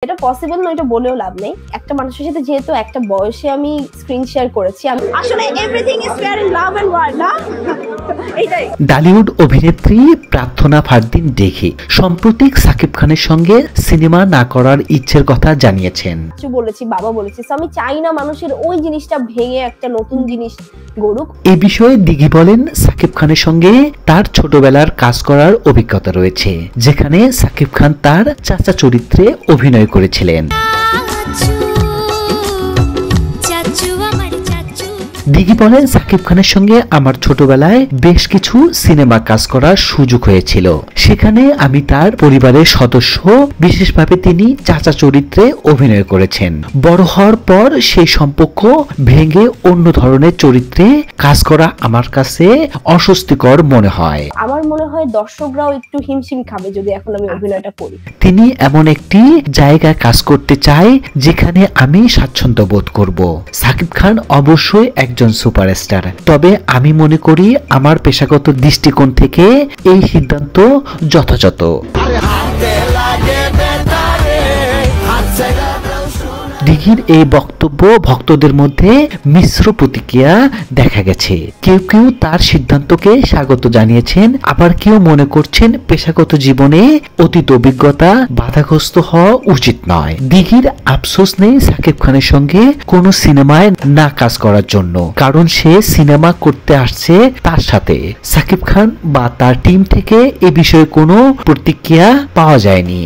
এটা পসিবল না, এটা বলেও লাভ নেই। একটা মানুষের সাথে যেহেতু একটা বয়সে আমি স্ক্রিন শেয়ার করেছি, আমি আসলে everything is fair in love and war না। এইটাই। ডালিউড অভিনেত্রী প্রার্থনা ফারদিন দেখি সাম্প্রতিক সাকিব খানের সঙ্গে সিনেমা না করার ইচ্ছের কথা জানিয়েছেন। বলেছি, বাবা বলেছি, আমি চাই না মানুষের ওই জিনিসটা ভেঙে একটা নতুন জিনিস গড়ুক। এই বিষয়ে দিঘি বলেন, সাকিব খানের সঙ্গে তার ছোটবেলার কাজ করার অভিজ্ঞতা রয়েছে, যেখানে সাকিব খান তার চাচা চরিত্রে অভিনয় করেছিলেন। দিঘি বলেন, সাকিব খানের সঙ্গে আমার ছোটবেলায় বেশ কিছু সিনেমা কাজ করার সুযোগ হয়েছিল। সেখানে আমি তার পরিবারের সদস্য, বিশেষভাবে তিনি চাচা চরিত্রে অভিনয় করেছেন। বড় হওয়ার পর সেই সম্পর্ক ভেঙে অন্য ধরনের চরিত্রে কাজ করা আমার কাছে অস্বস্তিকর মনে হয়। আমার মনে হয় দর্শকরাও একটু হিমশিম খাবে যদি এখন আমি অভিনয়টা করি। তিনি এমন একটি জায়গায় কাজ করতে চায় যেখানে আমি স্বাচ্ছন্দ্য বোধ করব। সাকিব খান অবশ্যই একজন সুপারস্টার, তবে আমি মনে করি আমার পেশাগত দৃষ্টিকোণ থেকে এই সিদ্ধান্ত যথাযথ। দিঘির এই বক্তব্য ভক্তদের মধ্যে মিশ্র প্রতিক্রিয়া দেখা গেছে। কেউ কেউ তার সিদ্ধান্তকে স্বাগত জানিয়েছেন, আবার কেউ মনে করছেন পেশাগত জীবনে অতীত অভিজ্ঞতা বাধাগ্রস্ত হওয়া উচিত নয়। দিঘির আফসোস নেই সাকিব খানের সঙ্গে কোনো সিনেমায় না কাজ করার জন্য, কারণ সে সিনেমা করতে আসছে তার সাথে। সাকিব খান বা তার টিম থেকে এ বিষয়ে কোনো প্রতিক্রিয়া পাওয়া যায়নি।